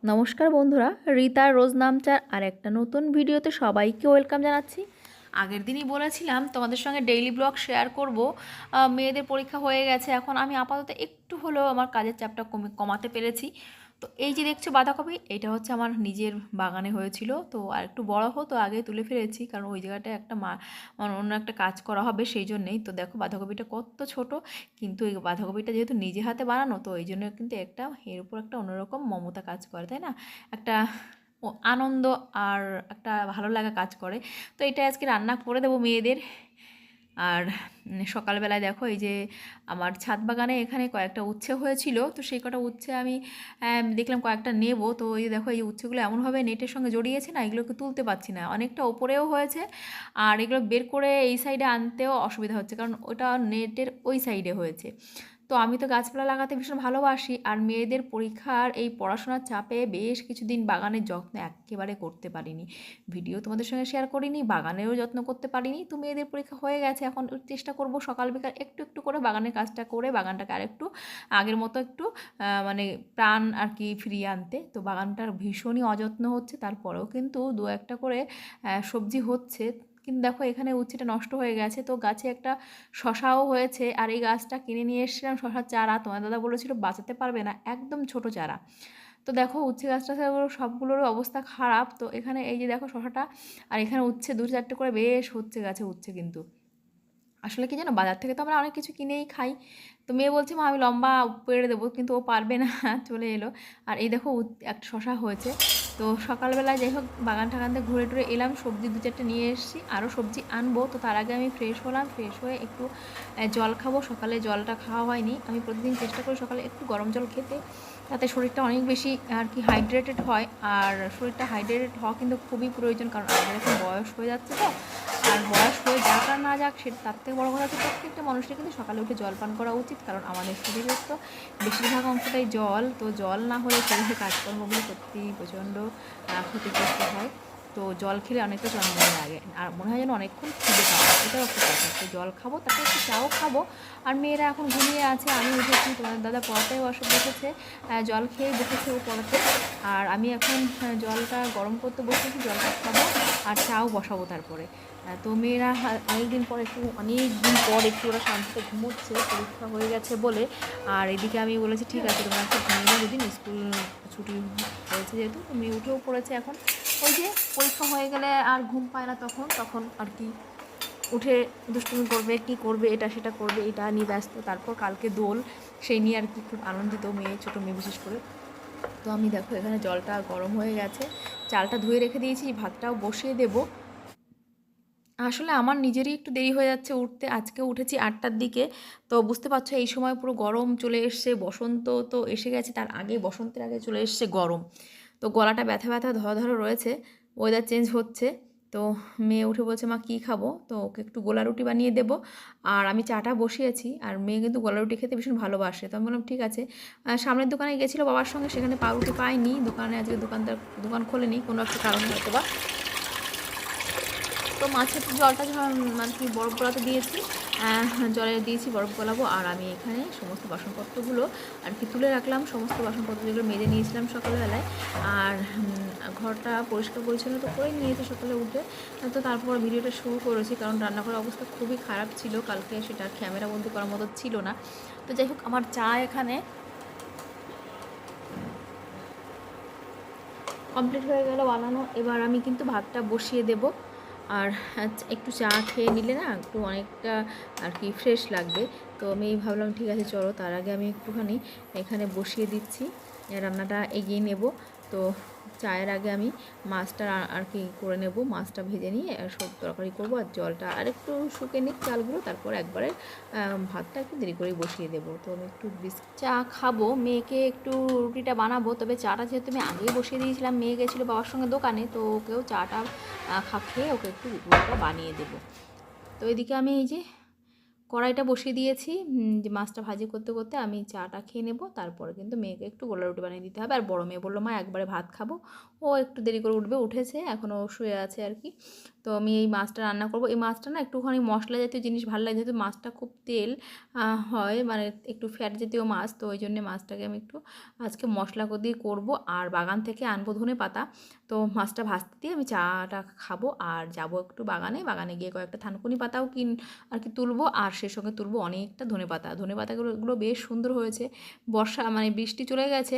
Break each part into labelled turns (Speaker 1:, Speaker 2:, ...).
Speaker 1: নমস্কার বন্ধুরা, রীতা রোজ নামচার আর একটা নতুন ভিডিওতে সবাইকে ওয়েলকাম জানাচ্ছি। আগের দিনই বলেছিলাম তোমাদের সঙ্গে ডেইলি ব্লগ শেয়ার করব। মেয়েদের পরীক্ষা হয়ে গেছে, এখন আমি আপাতত একটু হলেও আমার কাজের চাপটা কমাতে পেরেছি। তো এই যে দেখছো বাঁধাকপি, এটা হচ্ছে আমার নিজের বাগানে হয়েছিল। তো আর একটু বড় হতো আগে তুলে ফেলেছি, কারণ ওই জায়গাটায় একটা অন্য একটা কাজ করা হবে সেই জন্যেই। তো দেখো বাঁধাকপিটা কত ছোট, কিন্তু এই বাঁধাকপিটা যেহেতু নিজে হাতে বানানো, তো এই জন্য কিন্তু এর উপর একটা অন্যরকম মমতা কাজ করে, তাই না? একটা আনন্দ আর একটা ভালো লাগা কাজ করে। তো এটা আজকে রান্না করে দেবো মেয়েদের। আর সকালবেলায় দেখো এই যে আমার ছাদ বাগানে এখানে কয়েকটা উচ্ছে হয়েছিল, তো সেই কটা উচ্ছে আমি দেখলাম কয়েকটা নেব। তো এই দেখো এই উচ্ছেগুলো এমনভাবে নেটের সঙ্গে জড়িয়েছে না, এগুলোকে তুলতে পারছি না, অনেকটা ওপরেও হয়েছে। আর এগুলো বের করে এই সাইডে আনতেও অসুবিধা হচ্ছে, কারণ ওটা নেটের ওই সাইডে হয়েছে। তো আমি তো গাছপালা লাগাতে ভীষণ ভালোবাসি, আর মেয়েদের পরীক্ষার এই পড়াশোনার চাপে বেশ কিছুদিন বাগানের যত্ন একেবারে করতে পারিনি। ভিডিও তোমাদের সঙ্গে শেয়ার করিনি, বাগানেরও যত্ন করতে পারিনি। তো মেয়েদের পরীক্ষা হয়ে গেছে, এখন চেষ্টা করব সকাল বিকাল একটু একটু করে বাগানের কাজটা করে বাগানটাকে আরেকটু আগের মতো একটু মানে প্রাণ আর কি ফিরিয়ে আনতে। তো বাগানটার ভীষণই অযত্ন হচ্ছে, তারপরেও কিন্তু দু একটা করে সবজি হচ্ছে। কিন্তু দেখো এখানে উচ্ছেটা নষ্ট হয়ে গেছে, তো গাছে একটা শশাও হয়েছে। আর এই গাছটা কিনে নিয়ে এসেছিলাম শশার চারা, তোমার দাদা বলেছিল বাঁচাতে পারবে না, একদম ছোট চারা। তো দেখো উচ্ছে গাছটা সবগুলোর অবস্থা খারাপ। তো এখানে এই যে দেখো শশাটা, আর এখানে উচ্ছে দু চারটে করে বেশ হচ্ছে গাছে উচ্ছে। কিন্তু আসলে কি জানো, বাজার থেকে তো আমরা অনেক কিছু কিনেই খাই। তো মেয়ে বলছে মা আমি লম্বা পেড়ে দেবো, কিন্তু ও পারবে না চলে এলো। আর এই দেখো একটা শশা হয়েছে। তো সকালবেলায় যাই হোক বাগান টাগান থেকে ঘুরে টুরে এলাম, সবজি দু চারটে নিয়ে এসেছি, আরও সবজি আনবো। তো তার আগে আমি ফ্রেশ হলাম, ফ্রেশ হয়ে একটু জল খাবো। সকালে জলটা খাওয়া হয়নি, আমি প্রতিদিন চেষ্টা করি সকালে একটু গরম জল খেতে, তাতে শরীরটা অনেক বেশি আর কি হাইড্রেটেড হয়। আর শরীরটা হাইড্রেটেড হওয়া কিন্তু খুবই প্রয়োজন, কারণ আমাদের এখন বয়স হয়ে যাচ্ছে। তো আর বয়স হয়ে যাক আর না যাক, সেটা তার থেকে বড় কথা হচ্ছে প্রত্যেকটা মানুষের কিন্তু সকালে উঠে জল পান করা উচিত, কারণ আমাদের শরীরের তো বেশিরভাগ অংশটাই জল। তো জল না হলে শরীরের কাজকর্মগুলো সত্যি প্রচণ্ড ক্ষতিগ্রস্ত হয়। তো জল খেলে অনেকটা চন্মনে লাগে, আর মনে হয় যেন অনেকক্ষণ খিদে পাওয়া, এটাও একটা কথা। তো জল খাবো, তারপর একটু চাও খাবো। আর মেয়েরা এখন ঘুমিয়ে আছে, আমি উঠেছি, তোমার দাদা পড়াতেও বসেছে, জল খেয়ে বসেছে ও পড়াতে। আর আমি এখন জলটা গরম করতে বসেছি, জলটা খাবো আর চাও বসাবো তারপরে। তো মেয়েরা অনেক দিন পর একটু ওরা শান্তিতে ঘুমোচ্ছে, পরীক্ষা হয়ে গেছে বলে। আর এদিকে আমি বলেছি ঠিক আছে তোমরা একটু ঘুমিয়ে নাও, দুদিন স্কুল ছুটি হয়েছে যেহেতু। তো মেয়ে উঠেও পড়েছে এখন। ওই যে পরীক্ষা হয়ে গেলে আর ঘুম পায় না, তখন তখন আর কি উঠে দুষ্টুমি করবে, কি করবে, এটা সেটা করবে, এটা নিয়ে ব্যস্ত। তারপর কালকে দোল, সেই নিয়ে আর কি খুব আনন্দিত মেয়ে, ছোটো মেয়ে বিশেষ করে। তো আমি দেখো এখানে জলটা গরম হয়ে গেছে, চালটা ধুয়ে রেখে দিয়েছি, ভাতটাও বসিয়ে দেবো। আসলে আমার নিজেরই একটু দেরি হয়ে যাচ্ছে উঠতে, আজকে উঠেছি 8টার দিকে। তো বুঝতে পারছো এই সময় পুরো গরম চলে এসছে, বসন্ত তো এসে গেছে, তার আগে বসন্তের আগে চলে এসছে গরম। তো গলাটা ব্যথা ব্যথা ধরা ধরা রয়েছে, ওয়েদার চেঞ্জ হচ্ছে। তো মেয়ে উঠে বলছে মা কী খাবো, তো ওকে একটু গোলা রুটি বানিয়ে দেবো। আর আমি চাটা বসিয়েছি, আর মেয়ে কিন্তু গোলা রুটি খেতে ভীষণ ভালোবাসে। তো আমি বললাম ঠিক আছে। সামনের দোকানে গেছিলো বাবার সঙ্গে, সেখানে পাউরুটি পাইনি, দোকানে আজকে দোকান খোলেনি কোনো একটা কারণে হয়তো বা। তো মাছের জলটা মানে কি বরফ গলাতে দিয়েছি, জলে দিয়েছি বরফ গলাবো। আর আমি এখানে সমস্ত বাসনপত্রগুলো আর কি তুলে রাখলাম, সমস্ত বাসনপত্র যেগুলো মেজে নিয়েছিলাম সকালবেলায়। আর ঘরটা পরিষ্কার পরিচ্ছন্ন তো করে নিয়েছি সকালে উঠে। তো তারপর ভিডিওটা শুরু করেছি, কারণ রান্নাঘরের অবস্থা খুবই খারাপ ছিল কালকে, সেটা ক্যামেরা বন্দি করার মতো ছিল না। তো যাই হোক আমার চা এখানে কমপ্লিট হয়ে গেল বানানো, এবার আমি কিন্তু ভাতটা বসিয়ে দেব। আর একটু চা খেয়ে নিলে না একটু অনেকটা আর কি ফ্রেশ লাগবে। তো আমি ভাবলাম ঠিক আছে চলো, তার আগে আমি একটুখানি এখানে বসিয়ে দিচ্ছি, রান্নাটা এগিয়ে নেব। তো চায়ের আগে আমি মাছটা আর কি করে নেব, মাছটা ভেজে নিয়ে সব তরকারি করবো। আর জলটা আর একটু শুকিয়ে নিক চালগুলো, তারপর একবারে ভাতটা একটু দেরি করেই বসিয়ে দেবো। তো আমি একটু চা খাবো, মেয়েকে একটু রুটিটা বানাবো। তবে চাটা যেহেতু আমি আগেই বসিয়ে দিয়েছিলাম, মেয়ে গেছিলো বাবার সঙ্গে দোকানে, তো ওকেও চাটা খেয়ে ওকে একটু রুটিটা বানিয়ে দেবো। তো এদিকে আমি এই যে কড়াইটা বসিয়ে দিয়েছি, যে মাছটা ভাজি করতে করতে আমি চাটা খেয়ে নেব, তারপরে কিন্তু মেয়েকে একটু গোলা রুটি বানিয়ে দিতে হবে। আর বড় মেয়ে বললো মা একবারে ভাত খাবো, ও একটু দেরি করে উঠবে, উঠেছে এখনও শুয়ে আছে আর কি। তো আমি এই মাছটা রান্না করব। এই মাছটা না একটুখানি মশলা জাতীয় জিনিস ভালো লাগে, যেহেতু মাছটা খুব তেল হয়, মানে একটু ফ্যাট জাতীয় মাছ, তো ওই জন্যে মাছটাকে আমি একটু আজকে মশলা দিয়ে করবো। আর বাগান থেকে আনবো ধনে পাতা, তো মাছটা ভাজতে দিয়ে আমি চাটা খাবো। আর যাব একটু বাগানে গিয়ে কয়েকটা থানকুনি পাতাও আর কি তুলবো, আর সে সঙ্গে তুলবো অনেকটা ধনে পাতাগুলো বেশ সুন্দর হয়েছে। বর্ষা মানে বৃষ্টি চলে গেছে,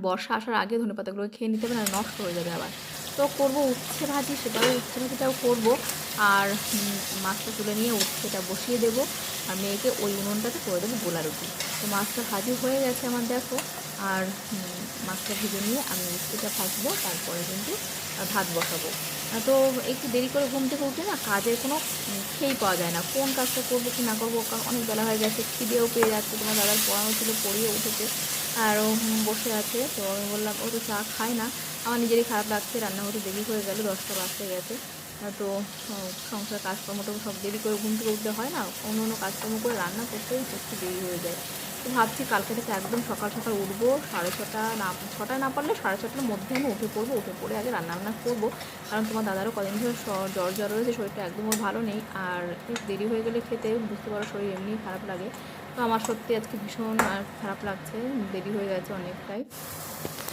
Speaker 1: বর্ষা আসার আগে ধনেপাতাগুলো খেয়ে নিতে হবে, না নষ্ট হয়ে যাবে আবার। তো করবো উচ্ছে ভাজি, উচ্ছে ভাজিটাও করবো। আর মাছটা তুলে নিয়ে উচ্ছেটা বসিয়ে দেবো, আর মেয়েকে ওই উনুনটাতে করে দেবো গোলা রুটি। তো মাছটা ভাজি হয়ে গেছে আমার, দেখো। আর মাছটা ভেজে নিয়ে আমি উচ্ছেটা ভাজবো, তারপরে কিন্তু ভাত বসাবো। তো একটু দেরি করে ঘুম থেকে উঠে না কাজের কোনো খেয়েই পাওয়া যায় না, কোন কাজটা করবো কি না করবো, অনেক বেলা হয়ে গেছে, খিদেও পেয়ে যাচ্ছে। তোমার দাদার পড়ানো ছিল, পড়িয়ে উঠেছে আর ও বসে আছে। তো আমি বললাম ও তো চা খায় না, আমার নিজেরই খারাপ লাগছে, রান্না হতে দেরি হয়ে গেল, 10টা বাজতে গেছে। তো সংসার কাজকর্মটা সব দেরি করে ঘুম থেকে উঠতে হয় না, অন্য অন্য কাজকর্ম করে রান্না করতেই একটু দেরি হয়ে যায়। তো ভাবছি কালকে থেকে একদম সকাল সকাল উঠবো, 6:30 না, 6টায় না পারলে 6:30টার মধ্যে আমি উঠে পড়বো, উঠে পড়ে আগে রান্নাবান্না করবো। কারণ তোমার দাদারও কদিন ধরে জ্বর রয়েছে, শরীরটা একদম ওর ভালো নেই। আর দেরি হয়ে গেলে খেতে বুঝতে পারো শরীর এমনি খারাপ লাগে। তো আমার সত্যি আজকে ভীষণ খারাপ লাগছে, দেরি হয়ে গেছে অনেকটাই।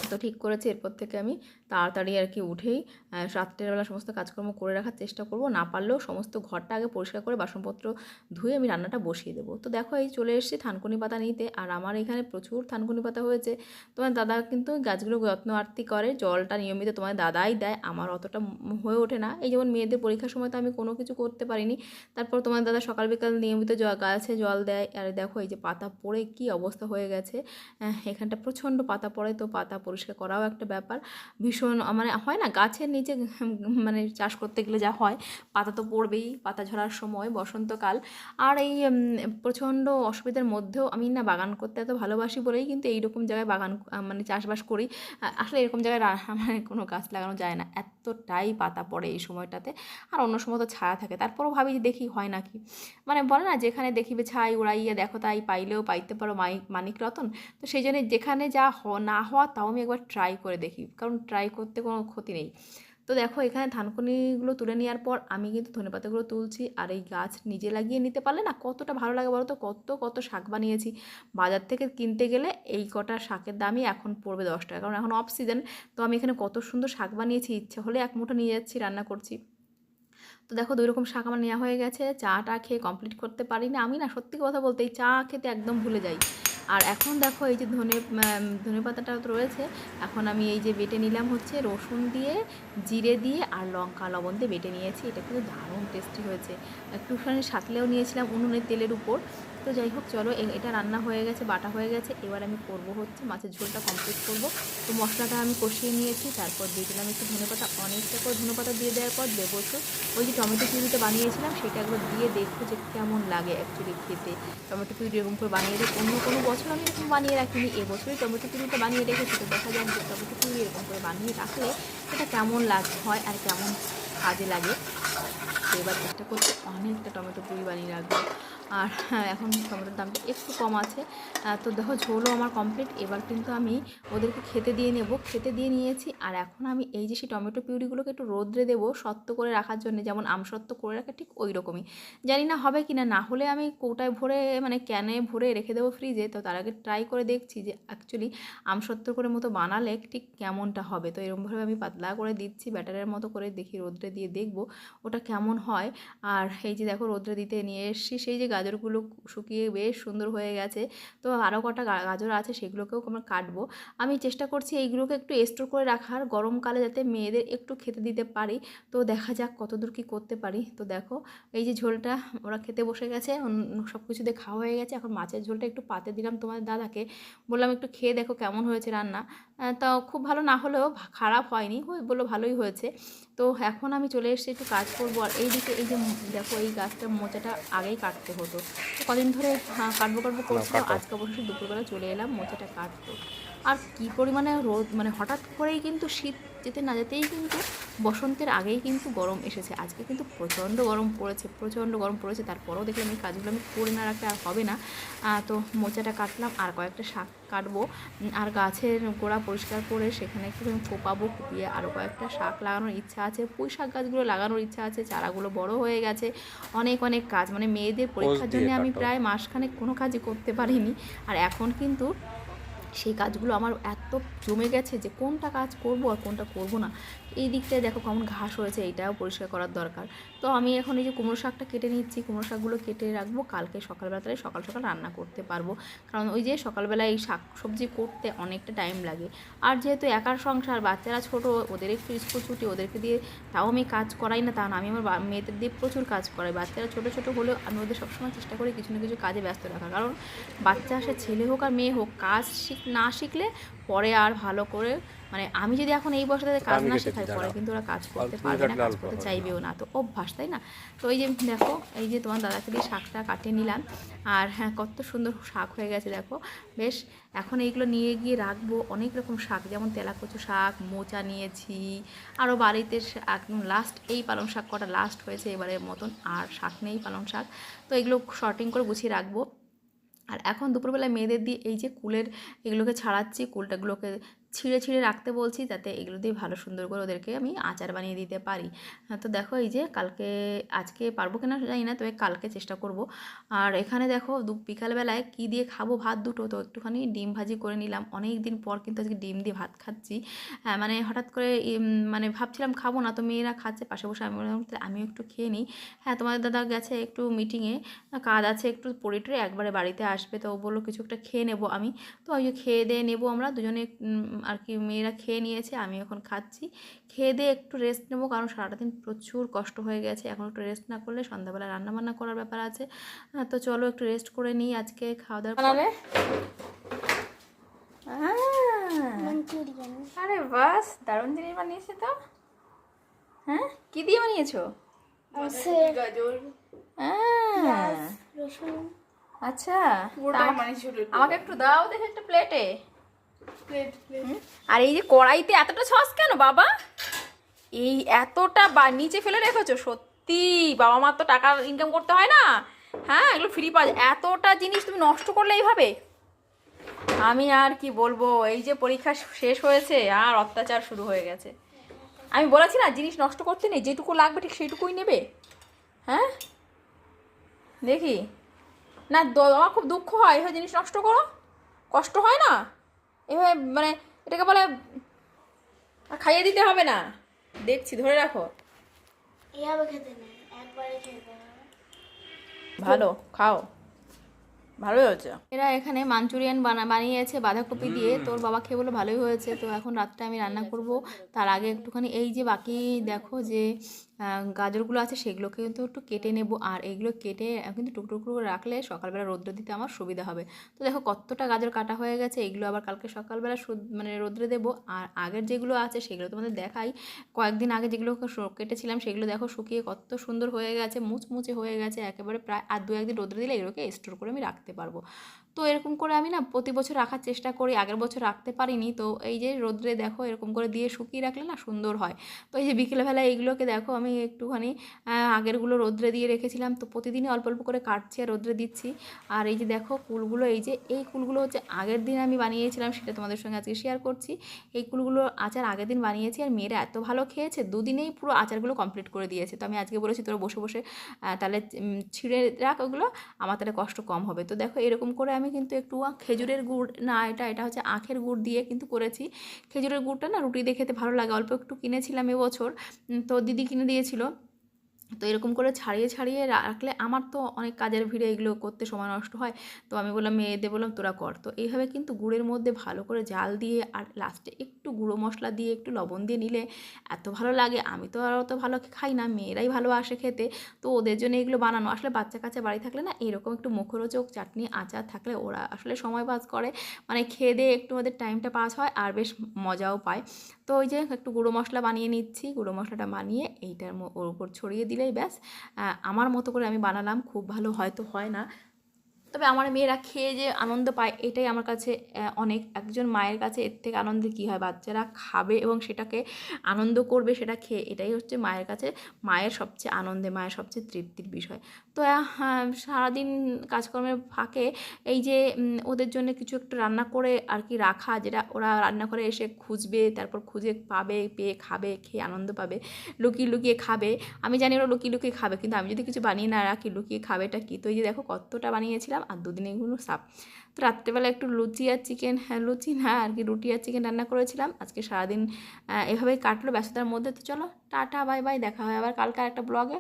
Speaker 1: তো ঠিক করেছি এরপর থেকে আমি তাড়াতাড়ি আর কি উঠেই রাত্রের বেলা সমস্ত কাজকর্ম করে রাখার চেষ্টা করব, না পারলেও সমস্ত ঘরটা আগে পরিষ্কার করে বাসনপত্র ধুয়ে আমি রান্নাটা বসিয়ে দেবো। তো দেখো এই চলে এসেছি থানকুনি পাতা নিতে, আর আমার এখানে প্রচুর থানকুনি পাতা হয়েছে। তোমার দাদা কিন্তু গাছগুলো যত্ন আরতি করে, জলটা নিয়মিত তোমার দাদাই দেয়, আমার অতটা হয়ে ওঠে না। এই যেমন মেয়েদের পরীক্ষার সময় তো আমি কোনো কিছু করতে পারিনি, তারপর তোমার দাদা সকাল বিকাল নিয়মিত গাছে জল দেয়। আর দেখো এই যে পাতা পড়ে কি অবস্থা হয়ে গেছে, এখানটা প্রচণ্ড পাতা পড়ে, তো পাতা পরিষ্কার করাও একটা ব্যাপার। ভীষণ মানে হয় না গাছের নিচে মানে চাষ করতে গেলে যা হয়, পাতা তো পড়বেই, পাতা ঝরার সময় বসন্তকাল। আর এই প্রচণ্ড অসুবিধার মধ্যেও আমি না বাগান করতে এত ভালোবাসি বলেই কিন্তু এইরকম জায়গায় বাগান মানে চাষবাস করি। আসলে এরকম জায়গায় মানে কোনো গাছ লাগানো যায় না, এতটাই পাতা পড়ে এই সময়টাতে। আর অন্য সময় তো ছায়া থাকে, তারপরও ভাবি যে দেখি হয় নাকি, মানে বলে না যেখানে দেখিবে ছাই উড়াইয়া দেখো তাই পাইলেও পাইতে পারো মানিক রতন। তো সেই জন্য যেখানে যা না হওয়া তাও আমি একবার ট্রাই করে দেখি, কারণ ট্রাই করতে কোনো ক্ষতি নেই। তো দেখো এখানে ধানকুনিগুলো তুলে নেওয়ার পর আমি কিন্তু ধনেপাতাগুলো তুলছি। আর এই গাছ নিজে লাগিয়ে নিতে পারলে না কতটা ভালো লাগে বলো তো, কত কত শাক বানিয়েছি। বাজার থেকে কিনতে গেলে এই কটা শাকের দামই এখন পড়বে 10 টাকা, কারণ এখন অফ সিজন। তো আমি এখানে কত সুন্দর শাক বানিয়েছি, ইচ্ছে হলে এক মুঠো নিয়ে যাচ্ছি, রান্না করছি। তো দেখো 2 রকম শাক আমার নেওয়া হয়ে গেছে, চাটা খেয়ে কমপ্লিট করতে পারি না আমি, না সত্যি কথা বলতে এই চা খেতে একদম ভুলে যাই। আর এখন দেখো এই যে ধনে পাতাটা তো রয়েছে, এখন আমি এই যে বেটে নিলাম হচ্ছে রসুন দিয়ে, জিরে দিয়ে আর লঙ্কা লবণ দিয়ে বেটে নিয়েছি। এটা কিন্তু দারুণ টেস্টি হয়েছে, একটুখানি সাঁতলেও নিয়েছিলাম উনুনের তেলের উপর। তো যাই হোক চলো, এটা রান্না হয়ে গেছে, বাটা হয়ে গেছে। এবার আমি করব হচ্ছে মাছের ঝোলটা কমপ্লিট করব। তো মশলাটা আমি কষিয়ে নিয়েছি, তারপর দিয়ে দিলাম একটু ধনেপাতা, অনেকটা করে ধনেপাতা দিয়ে দেওয়ার পর দেবো একটু ওই যে টমেটো পিউরিটা বানিয়েছিলাম সেটা একবার দিয়ে দেখবো যে কেমন লাগে অ্যাকচুয়ালি খেতে। টমেটো পিউরি এরকম করে বানিয়ে রেখে, অন্য কোনো বছর আমি এরকম বানিয়ে রাখিনি, এবছরই টমেটো পিউরিটা বানিয়ে রেখেছি। তো দেখা যাক যে টমেটো পিউরি এরকম করে বানিয়ে রাখলে এটা কেমন হয় আর কেমন কাজে লাগে। তো এবার চেষ্টা করছি অনেকটা টমেটো পিউরি বানিয়ে রাখবো। আর এখন টমেটোর দামটা একটু কম আছে। তো দেখো ঝোলও আমার কমপ্লিট, এবার কিন্তু আমি ওদেরকে খেতে দিয়ে নেব, খেতে দিয়ে নিয়েছি। আর এখন আমি এই যে সেই টমেটো পিউরিগুলোকে একটু রোদ্রে দেবো শক্ত করে রাখার জন্য, যেমন আমসত্ত্ব করে রাখা ঠিক ওই রকমই। জানি না হবে কি না, না হলে আমি কৌটায় ভরে মানে ক্যানে ভরে রেখে দেবো ফ্রিজে। তো তার আগে ট্রাই করে দেখছি যে অ্যাকচুয়ালি আমসত্ত্ব করে মতো বানালে ঠিক কেমনটা হবে। তো এরকমভাবে আমি পাতলা করে দিচ্ছি ব্যাটারের মতো করে, দেখি রোদ্রে দিয়ে দেখবো ওটা কেমন হয়। আর এই যে দেখো রোদ্রে দিতে নিয়ে এসেছি, সেই যে গাজরগুলো শুকিয়ে বেশ সুন্দর হয়ে গেছে। তো আরও কটা গাজর আছে, সেগুলোকেও আমরা কাটবো। আমি চেষ্টা করছি এইগুলোকে একটু স্টোর করে রাখার, গরমকালে যাতে মেয়েদের একটু খেতে দিতে পারি। তো দেখা যাক কতদূর কী করতে পারি। তো দেখো এই যে ঝোলটা ওরা খেতে বসে গেছে, সব কিছু দিয়ে খাওয়া হয়ে গেছে। এখন মাছের ঝোলটা একটু পাতে দিলাম তোমার দাদাকে, বললাম একটু খেয়ে দেখো কেমন হয়েছে রান্না। তা খুব ভালো না হলেও খারাপ হয়নি, বললো ভালোই হয়েছে। তো এখন আমি চলে এসেছি একটু কাজ করবো। আর এইদিকে এই যে দেখো এই গাছটার মোচাটা আগেই কাটতে হতো, তো কদিন ধরে কাটবো করছিলাম, আজকে অবশ্যই দুপুরবেলা চলে এলাম মোচাটা কাটতে। আর কী পরিমাণে রোদ, মানে হঠাৎ করেই কিন্তু শীত যেতে না যেতেই কিন্তু বসন্তের আগেই কিন্তু গরম এসেছে। আজকে কিন্তু প্রচণ্ড গরম পড়েছে, প্রচণ্ড গরম পড়েছে। তারপরেও দেখলাম এই কাজগুলো আমি করে না রাখলে আর হবে না। তো মোচাটা কাটলাম, আর কয়েকটা শাক কাটবো, আর গাছের গোড়া পরিষ্কার করে সেখানে একটু কোপাবো, কুপিয়ে আরও কয়েকটা শাক লাগানোর ইচ্ছা আছে। পুঁই শাক গাছগুলো লাগানোর ইচ্ছা আছে, চারাগুলো বড় হয়ে গেছে। অনেক অনেক কাজ, মানে মেয়েদের পরীক্ষার জন্য আমি প্রায় মাসখানেক কোনো কাজই করতে পারিনি। আর এখন কিন্তু সেই কাজগুলো আমার এত জমে গেছে যে কোনটা কাজ করব আর কোনটা করব না। এই দিকটায় দেখো কেমন ঘাস হয়েছে, এইটাও পরিষ্কার করার দরকার। তো আমি এখন এই যে কুমড়ো শাকটা কেটে নিচ্ছি, কুমড়ো শাকগুলো কেটে রাখবো, কালকে সকালবেলাতে সকাল সকাল রান্না করতে পারবো। কারণ ওই যে সকালবেলা এই শাক সবজি করতে অনেকটা টাইম লাগে। আর যেহেতু একার সংসার, বাচ্চারা ছোট, ওদের একটু স্কুল ছুটি, ওদেরকে দিয়ে তাও আমি কাজ করাই না তা না, আমি আমার মেয়েদের দিয়ে প্রচুর কাজ করাই। বাচ্চারা ছোটো ছোটো হলেও আমি ওদের সবসময় চেষ্টা করি কিছু না কিছু কাজে ব্যস্ত রাখা। কারণ বাচ্চা সে ছেলে হোক আর মেয়ে হোক, কাজ না শিখলে পরে আর ভালো করে, মানে আমি যদি এখন এই বয়সে তাদের কাজ না শেখাই, পরে কিন্তু ওরা কাজ করতে পারবে না, কাজ করতে চাইবেও না। তো অভ্যাস, তাই না? তো এই যে দেখো, এই যে তোমার দাদাকে দিয়ে শাকটা কাটিয়ে নিলাম। আর হ্যাঁ, কত সুন্দর শাক হয়ে গেছে দেখো, বেশ। এখন এইগুলো নিয়ে গিয়ে রাখবো। অনেক রকম শাক, যেমন তেলাকচু শাক, মোচা নিয়েছি, আরও বাড়িতে একদম লাস্ট এই পালং শাক কটা লাস্ট হয়েছে এবারের মতন, আর শাক নেই পালং শাক। তো এগুলো শর্টিং করে গুছিয়ে রাখবো। আর এখন দুপুরবেলায় মেয়েদের দিয়ে এই যে কুলের এগুলোকে ছাড়াচ্ছি, কুলটাগুলোকে ছিঁড়ে ছিঁড়ে রাখতে বলছি, যাতে এগুলো দিয়ে ভালো সুন্দর করে ওদেরকে আমি আচার বানিয়ে দিতে পারি। তো দেখো এই যে কালকে, আজকে পারবো কিনা জানি না, তবে কালকে চেষ্টা করব। আর এখানে দেখো বিকালবেলায় কী দিয়ে খাবো ভাত দুটো, তো একটুখানি ডিম ভাজি করে নিলাম। অনেক দিন পর কিন্তু আজকে ডিম দিয়ে ভাত খাচ্ছি। মানে হঠাৎ করে মানে ভাবছিলাম খাবো না, তো মেয়েরা খাচ্ছে পাশে বসে, আমি বললাম আমিও একটু খেয়ে নিই। হ্যাঁ, তোমাদের দাদা গেছে একটু মিটিংয়ে, কাজ আছে, একটু পড়ে একবারে বাড়িতে আসবে, তো ও বললো কিছু একটা খেয়ে নেবো আমি। তো ওই যে খেয়ে দিয়ে নেবো আমরা দুজনে, আর কি মেয়েরা খেয়ে নিয়েছে, আমি এখন খাচ্ছি। খেয়ে দিয়ে একটু রেস্ট নেবো, কারণ সারাটা দিন প্রচুর কষ্ট হয়ে গেছে। এখন একটু রেস্ট না করলে সন্ধ্যাবেলা রান্নাবান্না করার ব্যাপার আছে। তো চলো একটু রেস্ট করে নিই আজকে খাওয়া দাওয়া করে। আরে বাস, দারুণ জিনিস বানিয়েছে তো। হ্যাঁ, কি দিয়ে বানিয়েছো? আচ্ছা, আমাকে একটু দাও দেখে একটা প্লেটে। আর এই যে কড়াইতে এতটা সস কেন বাবা? এই এতটা নিচে ফেলে রেখেছো? সত্যি বাবা মার তো টাকা ইনকাম করতে হয় না? হ্যাঁ, এগুলো ফ্রি পাওয়া যায়। এতটা জিনিস তুমি নষ্ট করলে এইভাবে? আমি আর কি বলবো, এই যে পরীক্ষা শেষ হয়েছে আর অত্যাচার শুরু হয়ে গেছে। আমি বলেছি না জিনিস নষ্ট করতে নেই, যেটুকু লাগবে ঠিক সেইটুকুই নেবে। হ্যাঁ, দেখি না, আমার খুব দুঃখ হয় এভাবে জিনিস নষ্ট করো, কষ্ট হয় না এভাবে, মানে এটাকে বলে খাইয়ে দিতে হবে না। দেখছি, ধরে রাখো।
Speaker 2: এভাবে খেতে নেই, একবারে খেতে হবে।
Speaker 1: ভালো খাও, ভালোই হয়েছে। এরা এখানে মাঞ্চুরিয়ান বানিয়েছে বাঁধাকপি দিয়ে, তোর বাবা খেয়ে বলে ভালোই হয়েছে। তো এখন রাত্রে আমি রান্না করব, তার আগে একটুখানি এই যে বাকি দেখো যে গাজরগুলো আছে সেগুলোকে কিন্তু একটু কেটে নেব। আর এইগুলো কেটে কিন্তু টুকরো টুকরো করে রাখলে সকালবেলা রোদ্রে দিতে আমার সুবিধা হবে। তো দেখো কতটা গাজর কাটা হয়ে গেছে, এগুলো আবার কালকে সকালবেলা মানে রোদ্রে দেবো। আর আগের যেগুলো আছে সেগুলো তোমাদের দেখাই, কয়েকদিন আগে যেগুলো কেটেছিলাম সেগুলো দেখো শুকিয়ে কত সুন্দর হয়ে গেছে, মুচমুচে হয়ে গেছে একেবারে। প্রায় আর দু একদিন রোদ্রে দিলে এগুলোকে স্টোর করে আমি রাখতে পারবো। তো এরকম করে আমি না প্রতি বছর রাখার চেষ্টা করি, আগের বছর রাখতে পারিনি। তো এই যে রোদ্রে দেখো এরকম করে দিয়ে শুকিয়ে রাখলে না সুন্দর হয়। তো এই যে বিকেলবেলা এইগুলোকে দেখো আমি একটুখানি আগেরগুলো রোদ্রে দিয়ে রেখেছিলাম, তো প্রতিদিনই অল্প অল্প করে কাটছি আর রোদ্রে দিচ্ছি। আর এই যে দেখো কুলগুলো, এই কুলগুলো হচ্ছে আগের দিন আমি বানিয়েছিলাম, সেটা তোমাদের সঙ্গে আজকে শেয়ার করছি। এই কুলগুলো আচার আগের দিন বানিয়েছি, আর মেয়েরা এত ভালো খেয়েছে, দুদিনেই পুরো আচারগুলো কমপ্লিট করে দিয়েছে। তো আমি আজকে বলেছি তোরা বসে বসে তাহলে ছিঁড়ে রাখ ওগুলো, আমার তাহলে কষ্ট কম হবে। তো দেখো এরকম করে আমি কিন্তু একটু খেজুরের গুড় না, এটা হচ্ছে আখের গুড় দিয়ে কিন্তু করেছি। খেজুরের গুড়টা না রুটি দিয়ে খেতে ভালো লাগে, অল্প একটু কিনেছিলাম এবছর, তো দিদি কিনে দিয়েছিল। তো এরকম করে ছাড়িয়ে ছাড়িয়ে রাখলে আমার তো অনেক কাজের ভিড়ে এগুলো করতে সময় নষ্ট হয়। তো আমি বললাম মেয়েদের বললাম তোরা কর। তো এইভাবে কিন্তু গুড়ের মধ্যে ভালো করে জাল দিয়ে আর লাস্টে একটু গুঁড়ো মশলা দিয়ে একটু লবণ দিয়ে নিলে এত ভালো লাগে। আমি তো আর অত ভালো খাই না, মেয়েরাই ভালোবাসে খেতে। তো ওদের জন্য এগুলো বানানো, আসলে বাচ্চা কাচ্চা বাড়ি থাকলে না এরকম একটু মুখরোচক চাটনি আচার থাকলে ওরা আসলে সময় পাস করে, মানে খেয়ে দিয়ে একটু ওদের টাইমটা পাস হয় আর বেশ মজাও পায়। তো ওই যে একটু গুঁড়ো মশলা বানিয়ে নিচ্ছি, গুঁড়ো মশলাটা বানিয়ে এইটার ওর উপর ছড়িয়ে দিলেই ব্যাস আমার মতো করে আমি বানালাম। খুব ভালো হয়তো হয় না, তবে আমার মেয়েরা খেয়ে যে আনন্দ পায় এটাই আমার কাছে অনেক। একজন মায়ের কাছে এর থেকে আনন্দের কী হয়, বাচ্চারা খাবে এবং সেটাকে আনন্দ করবে সেটা খেয়ে, এটাই হচ্ছে মায়ের কাছে মায়ের সবচেয়ে আনন্দে, মায়ের সবচেয়ে তৃপ্তির বিষয়। তো সারাদিন কাজকর্মের ফাঁকে এই যে ওদের জন্য কিছু একটু রান্না করে আর কি রাখা, যেটা ওরা রান্নাঘরে এসে খুঁজবে, তারপর খুঁজে পাবে, পেয়ে খাবে, খেয়ে আনন্দ পাবে, লুকিয়ে লুকিয়ে খাবে। আমি জানি ওরা লুকিয়ে লুকিয়ে খাবে, কিন্তু আমি যদি কিছু বানিয়ে না রাখি লুকিয়ে খাবেটা কি। তো এই যে দেখো কতটা বানিয়েছিলাম, আর দুদিনে এগুলো সাফ। তো রাত্রেবেলা একটু লুচি আর চিকেন, হ্যাঁ লুচি না আর কি, রুটি আর চিকেন রান্না করেছিলাম। আজকে সারাদিন এভাবেই কাটলো ব্যস্ততার মধ্যে। তো চলো টাটা বাই বাই, দেখা হয় আবার কালকে একটা ব্লগে।